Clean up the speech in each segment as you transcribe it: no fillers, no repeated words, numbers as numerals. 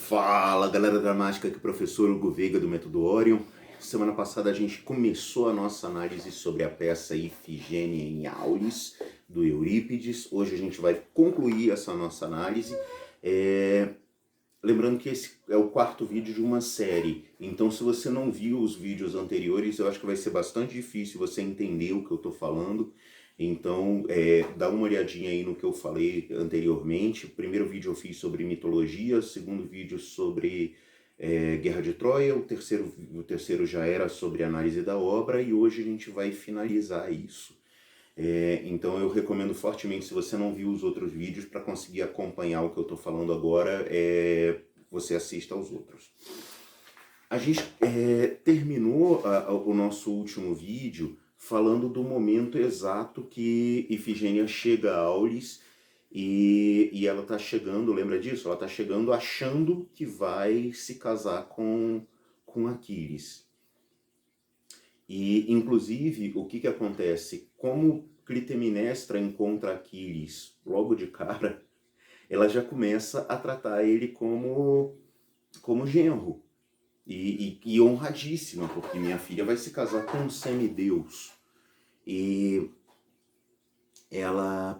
Fala galera dramática, aqui é o professor Hugo Veiga do Método Orion. Semana passada a gente começou a nossa análise sobre a peça Ifigênia em Aulis, do Eurípides. Hoje a gente vai concluir essa nossa análise. Lembrando que esse é o quarto vídeo de uma série, então se você não viu os vídeos anteriores, eu acho que vai ser bastante difícil você entender o que eu estou falando. Então, dá uma olhadinha aí no que eu falei anteriormente. O primeiro vídeo eu fiz sobre mitologia, o segundo vídeo sobre Guerra de Troia, o terceiro já era sobre análise da obra, e hoje a gente vai finalizar isso. Então eu recomendo fortemente, se você não viu os outros vídeos, para conseguir acompanhar o que eu estou falando agora, você assista aos outros. A gente terminou o nosso último vídeo falando do momento exato que Ifigênia chega a Aulis e ela está chegando, lembra disso? Ela está chegando achando que vai se casar com Aquiles. E, inclusive, o que acontece? Como Clitemnestra encontra Aquiles logo de cara, ela já começa a tratar ele como genro. E honradíssima, porque minha filha vai se casar com um semideus. E ela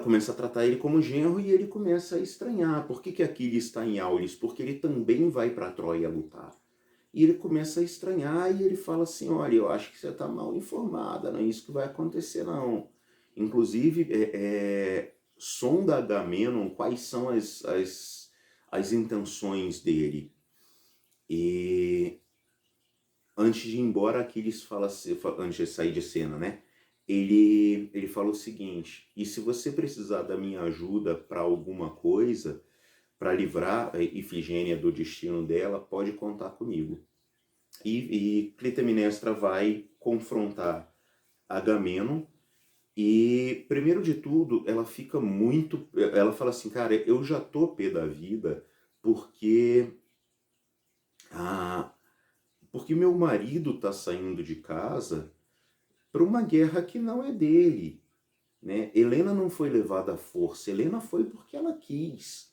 começa a tratar ele como genro e ele começa a estranhar. Por que Aquiles está em Aulis? Porque ele também vai para Troia lutar. E ele começa a estranhar e ele fala assim, olha, eu acho que você está mal informada, não é isso que vai acontecer não. Inclusive, sonda Agamenon quais são as intenções dele. E antes de ir embora, Aquiles fala, antes de sair de cena, né? Ele fala o seguinte, e se você precisar da minha ajuda para alguma coisa, para livrar Ifigênia do destino dela, pode contar comigo. E Clitemnestra vai confrontar Agamenon e, primeiro de tudo, ela fica muito... Ela fala assim, cara, eu já tô pé da vida porque meu marido tá saindo de casa para uma guerra que não é dele, né? Helena não foi levada à força, Helena foi porque ela quis.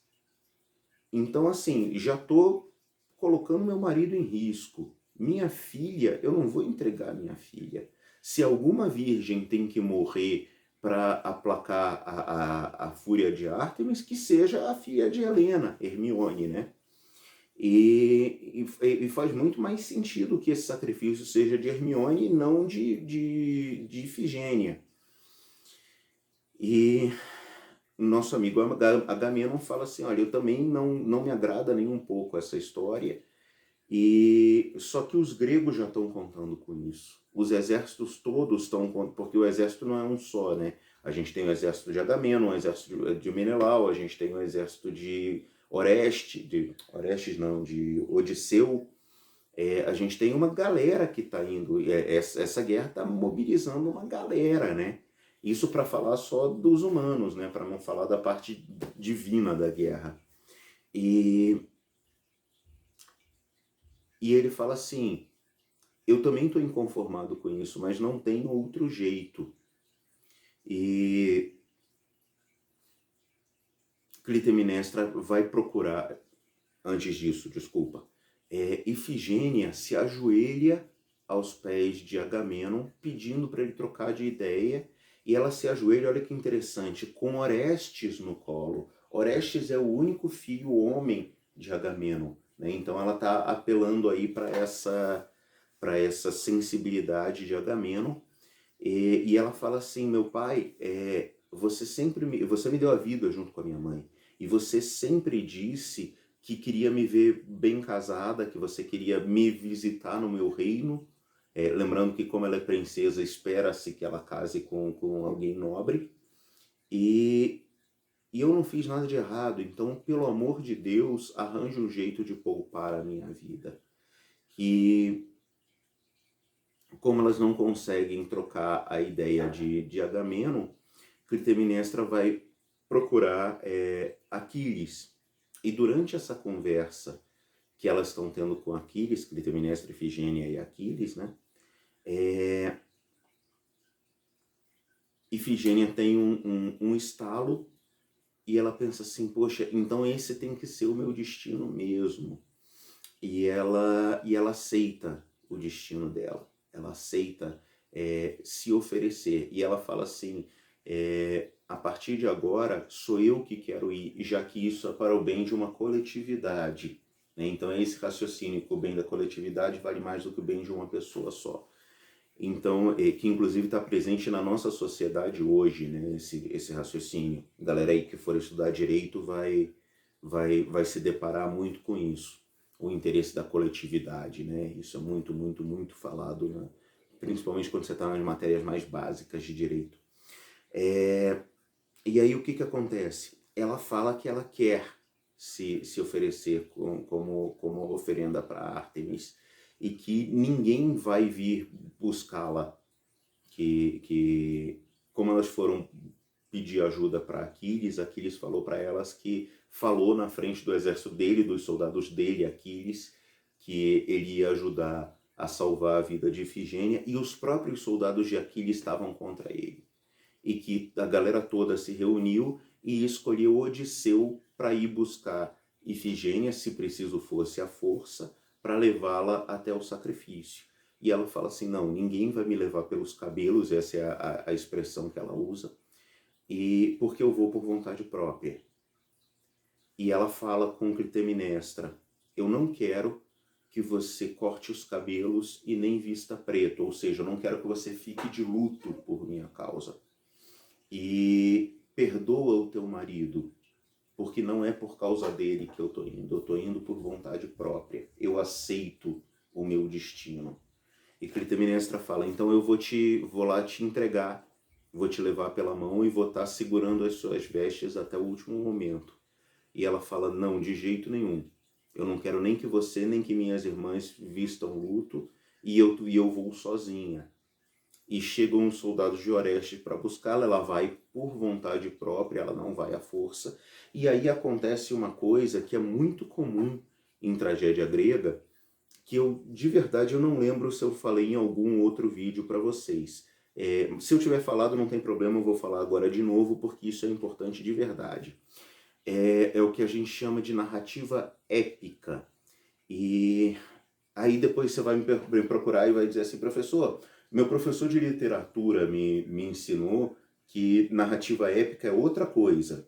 Então, assim, já tô colocando meu marido em risco. Minha filha, eu não vou entregar minha filha. Se alguma virgem tem que morrer para aplacar a fúria de Ártemis, que seja a filha de Helena, Hermione, né? E faz muito mais sentido que esse sacrifício seja de Hermione e não de Ifigênia. E nosso amigo Agamenon fala assim, olha, eu também não me agrada nem um pouco essa história, e só que os gregos já estão contando com isso. Os exércitos todos estão contando, porque o exército não é um só, né? A gente tem o exército de Agamenon, o exército de Menelau, a gente tem o exército de Orestes não, de Odisseu. A gente tem uma galera que está indo, essa guerra está mobilizando uma galera, né? Isso para falar só dos humanos, né? Para não falar da parte divina da guerra. E ele fala assim, eu também estou inconformado com isso, mas não tem outro jeito. E Clitemnestra vai procurar, antes disso, desculpa, Ifigênia se ajoelha aos pés de Agamenon, pedindo para ele trocar de ideia, e ela se ajoelha, olha que interessante, com Orestes no colo. Orestes é o único filho homem de Agamenon, né? Então ela está apelando aí para essa sensibilidade de Agamenon, e ela fala assim, meu pai, você me deu a vida junto com a minha mãe, e você sempre disse que queria me ver bem casada, que você queria me visitar no meu reino, lembrando que como ela é princesa, espera-se que ela case com alguém nobre, e eu não fiz nada de errado, então, pelo amor de Deus, arranje um jeito de poupar a minha vida. E como elas não conseguem trocar a ideia de Agamenon, Clitemnestra vai procurar Aquiles. E durante essa conversa que elas estão tendo com Aquiles, Clitemnestra, Ifigênia e Aquiles, né? Ifigênia tem um estalo e ela pensa assim, poxa, então esse tem que ser o meu destino mesmo. E ela aceita o destino dela, ela aceita se oferecer. E ela fala assim, a partir de agora sou eu que quero ir, já que isso é para o bem de uma coletividade. Né? Então é esse raciocínio que o bem da coletividade vale mais do que o bem de uma pessoa só. Então, que inclusive está presente na nossa sociedade hoje, né? Esse raciocínio. A galera aí que for estudar direito vai se deparar muito com isso. O interesse da coletividade, né? Isso é muito, muito, muito falado, né? Principalmente quando você está nas matérias mais básicas de direito. E aí o que acontece? Ela fala que ela quer se oferecer como oferenda para Ártemis e que ninguém vai vir buscá-la, que como elas foram pedir ajuda para Aquiles, Aquiles falou para elas que falou na frente do exército dele, dos soldados dele, Aquiles, que ele ia ajudar a salvar a vida de Ifigênia, e os próprios soldados de Aquiles estavam contra ele. E que a galera toda se reuniu e escolheu Odisseu para ir buscar Ifigênia, se preciso fosse à força, para levá-la até o sacrifício. E ela fala assim, não, ninguém vai me levar pelos cabelos, essa é a expressão que ela usa, e porque eu vou por vontade própria. E ela fala com Clitemnestra, eu não quero que você corte os cabelos e nem vista preto, ou seja, eu não quero que você fique de luto por minha causa. E perdoa o teu marido, porque não é por causa dele que eu estou indo por vontade própria, eu aceito o meu destino. E Clitemnestra fala, então eu vou lá te entregar, vou te levar pela mão e vou estar segurando as suas vestes até o último momento. E ela fala, não, de jeito nenhum, eu não quero nem que você nem que minhas irmãs vistam luto, e eu vou sozinha. E chegam os soldados de Orestes para buscá-la, ela vai por vontade própria, ela não vai à força. E aí acontece uma coisa que é muito comum em tragédia grega, que de verdade eu não lembro se eu falei em algum outro vídeo para vocês. Se eu tiver falado, não tem problema, eu vou falar agora de novo, porque isso é importante de verdade. É o que a gente chama de narrativa épica. E aí depois você vai me procurar e vai dizer assim, professor, meu professor de literatura me ensinou que narrativa épica é outra coisa.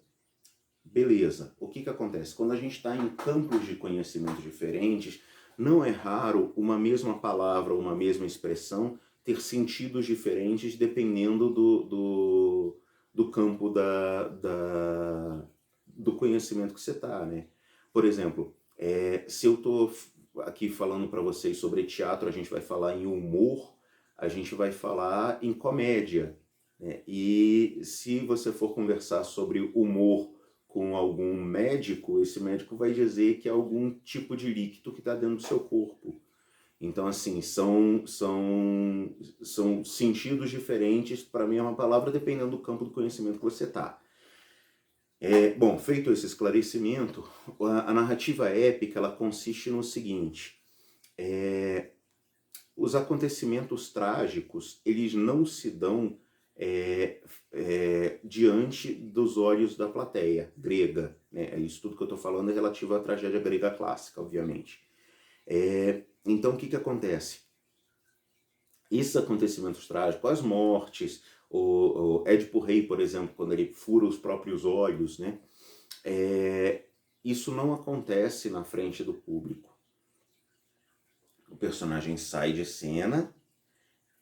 Beleza, o que acontece? Quando a gente está em campos de conhecimento diferentes, não é raro uma mesma palavra, uma mesma expressão ter sentidos diferentes dependendo do campo do conhecimento que você está, né? Por exemplo, se eu estou aqui falando para vocês sobre teatro, a gente vai falar em humor, a gente vai falar em comédia, né? E se você for conversar sobre humor com algum médico, esse médico vai dizer que é algum tipo de líquido que está dentro do seu corpo. Então, assim, são sentidos diferentes para a mesma palavra, dependendo do campo do conhecimento que você está. Bom, feito esse esclarecimento, a narrativa épica ela consiste no seguinte, os acontecimentos trágicos, eles não se dão diante dos olhos da plateia grega, né? Isso tudo que eu estou falando é relativo à tragédia grega clássica, obviamente. Então, o que acontece? Esses acontecimentos trágicos, as mortes, o Édipo Rei, por exemplo, quando ele fura os próprios olhos, né? Isso não acontece na frente do público. O personagem sai de cena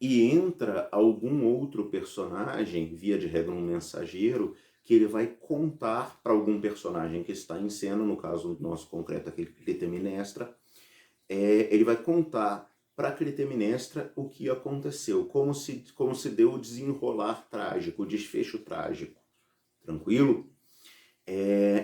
e entra algum outro personagem, via de regra um mensageiro, que ele vai contar para algum personagem que está em cena, no caso nosso concreto, aquele Clitemnestra, ele vai contar para Clitemnestra o que aconteceu, como se deu o desenrolar trágico, o desfecho trágico. Tranquilo?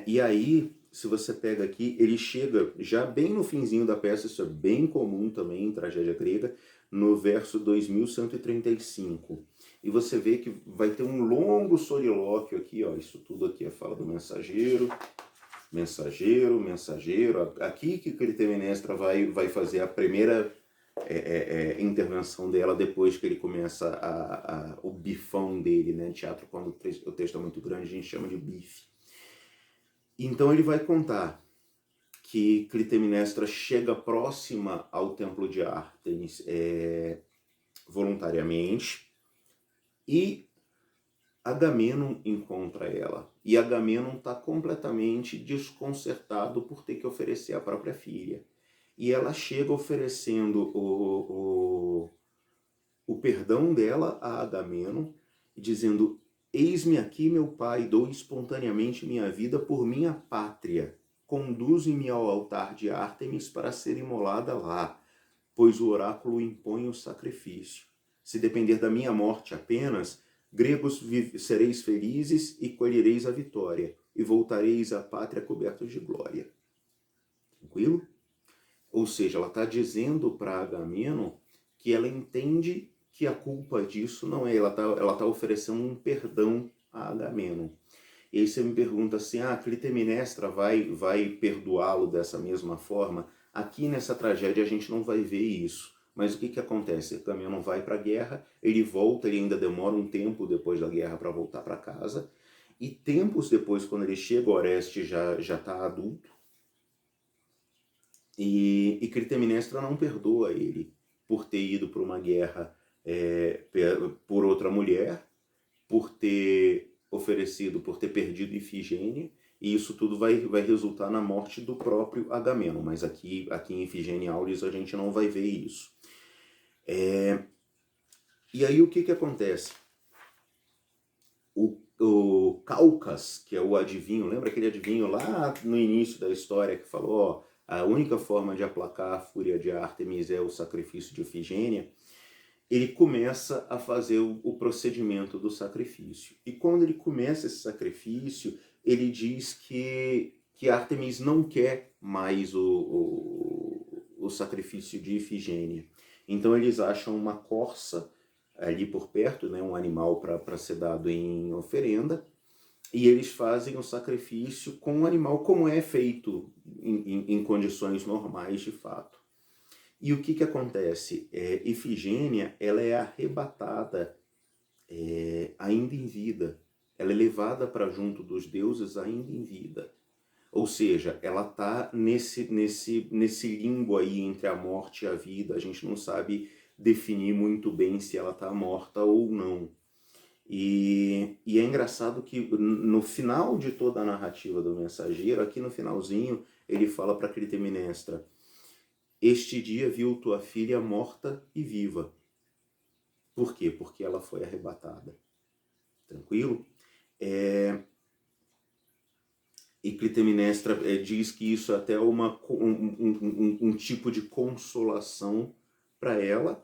E aí, se você pega aqui, ele chega já bem no finzinho da peça, isso é bem comum também em tragédia grega, no verso 2135. E você vê que vai ter um longo solilóquio aqui, ó, isso tudo aqui é fala do mensageiro, mensageiro, mensageiro. Aqui que Clitemnestra vai fazer a primeira intervenção dela depois que ele começa o bifão dele, né? Teatro, quando o texto é muito grande, a gente chama de bife. Então ele vai contar que Clitemnestra chega próxima ao templo de Ártemis voluntariamente, e Agamenon encontra ela. E Agamenon está completamente desconcertado por ter que oferecer a própria filha. E ela chega oferecendo o perdão dela a Agamenon, dizendo: eis-me aqui, meu pai, dou espontaneamente minha vida por minha pátria. Conduze-me ao altar de Ártemis para ser imolada lá, pois o oráculo impõe o sacrifício. Se depender da minha morte apenas, gregos sereis felizes e colhereis a vitória, e voltareis à pátria cobertos de glória. Tranquilo? Ou seja, ela está dizendo para Agamenon que ela entende que a culpa disso não é, ela tá oferecendo um perdão a Agamenon. E aí você me pergunta assim, Clitemnestra vai perdoá-lo dessa mesma forma? Aqui nessa tragédia a gente não vai ver isso. Mas o que acontece? Agamenon vai para a guerra, ele volta, ele ainda demora um tempo depois da guerra para voltar para casa. E tempos depois, quando ele chega, Orestes já está adulto. E Clitemnestra não perdoa ele por ter ido para uma guerra por outra mulher, por ter oferecido, por ter perdido Ifigênia, e isso tudo vai resultar na morte do próprio Agamenon, mas aqui em Ifigênia Aulis a gente não vai ver isso. E aí o que acontece? O Calcas, que é o adivinho, lembra aquele adivinho lá no início da história que falou, a única forma de aplacar a fúria de Ártemis é o sacrifício de Ifigênia? Ele começa a fazer o procedimento do sacrifício. E quando ele começa esse sacrifício, ele diz que Ártemis não quer mais o sacrifício de Ifigênia. Então eles acham uma corça ali por perto, né, um animal para ser dado em oferenda, e eles fazem o sacrifício com o animal como é feito em condições normais de fato. E o que acontece? Ifigênia, ela é arrebatada ainda em vida. Ela é levada para junto dos deuses ainda em vida. Ou seja, ela está nesse limbo aí entre a morte e a vida. A gente não sabe definir muito bem se ela está morta ou não. E é engraçado que no final de toda a narrativa do mensageiro, aqui no finalzinho, ele fala para Clitemnestra: este dia viu tua filha morta e viva. Por quê? Porque ela foi arrebatada. Tranquilo? E Clitemnestra diz que isso é até um tipo de consolação para ela.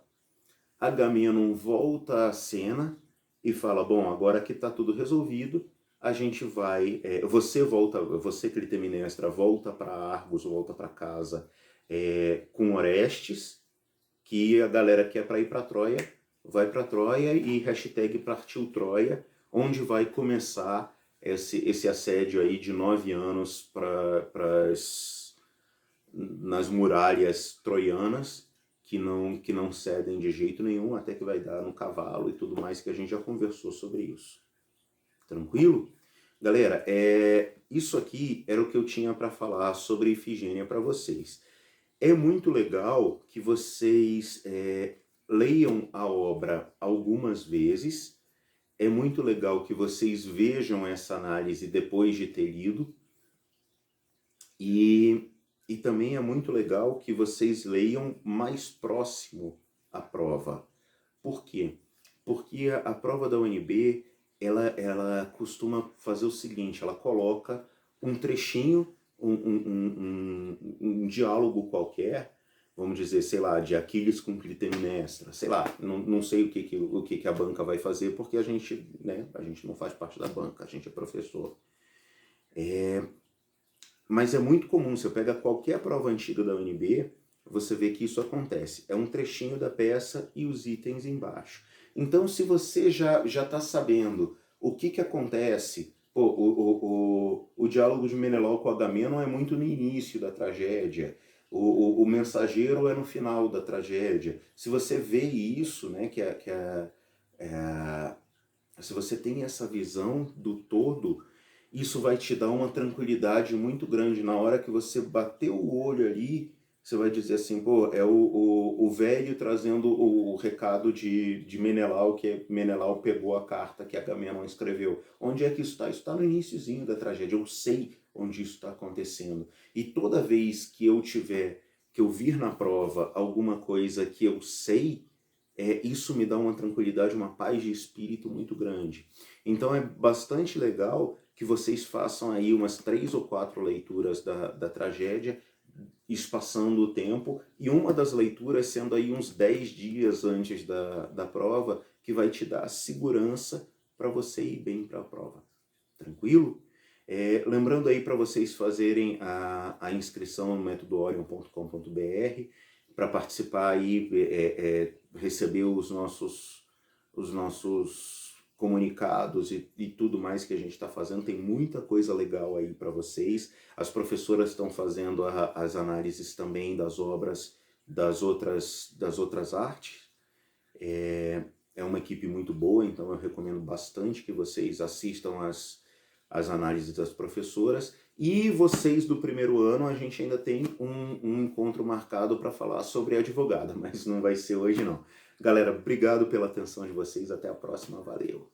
Agamenon volta à cena e fala: bom, agora que está tudo resolvido, a gente vai... você Clitemnestra, volta para Argos, volta para casa com Orestes, que a galera quer para ir para Troia, vai para Troia e hashtag partiu Troia, onde vai começar esse assédio aí de 9 anos nas muralhas troianas, que não cedem de jeito nenhum, até que vai dar no cavalo e tudo mais, que a gente já conversou sobre isso. Tranquilo? Galera, isso aqui era o que eu tinha para falar sobre Ifigênia para vocês. É muito legal que vocês leiam a obra algumas vezes. É muito legal que vocês vejam essa análise depois de ter lido. E também é muito legal que vocês leiam mais próximo à prova. Por quê? Porque a prova da UNB, ela costuma fazer o seguinte: ela coloca um trechinho, um diálogo qualquer, vamos dizer, sei lá, de Aquiles com Clitemnestra, sei lá, não sei o que a banca vai fazer, porque a gente não faz parte da banca, a gente é professor. Mas é muito comum, você pega qualquer prova antiga da UNB, você vê que isso acontece. É um trechinho da peça e os itens embaixo. Então, se você já está sabendo o que acontece, o diálogo de Menelau com Agamenon é muito no início da tragédia, o mensageiro é no final da tragédia. Se você vê isso, né, se você tem essa visão do todo, isso vai te dar uma tranquilidade muito grande. Na hora que você bater o olho ali, você vai dizer assim, pô, é o velho trazendo o recado de Menelau, que Menelau pegou a carta que Agamenon escreveu. Onde é que isso está? Isso está no iniciozinho da tragédia. Eu sei onde isso está acontecendo. E toda vez que eu tiver, que eu vir na prova alguma coisa que eu sei, isso me dá uma tranquilidade, uma paz de espírito muito grande. Então é bastante legal que vocês façam aí umas 3 ou 4 leituras da tragédia, espaçando o tempo, e uma das leituras sendo aí uns 10 dias antes da prova, que vai te dar a segurança para você ir bem para a prova. Tranquilo? Lembrando aí para vocês fazerem a inscrição no métodoorion.com.br para participar aí, receber os nossos comunicados e tudo mais que a gente está fazendo. Tem muita coisa legal aí para vocês. As professoras estão fazendo as análises também das obras das outras artes. É uma equipe muito boa, então eu recomendo bastante que vocês assistam as análises das professoras. E vocês do primeiro ano, a gente ainda tem um encontro marcado para falar sobre a advogada, mas não vai ser hoje não. Galera, obrigado pela atenção de vocês, até a próxima, valeu!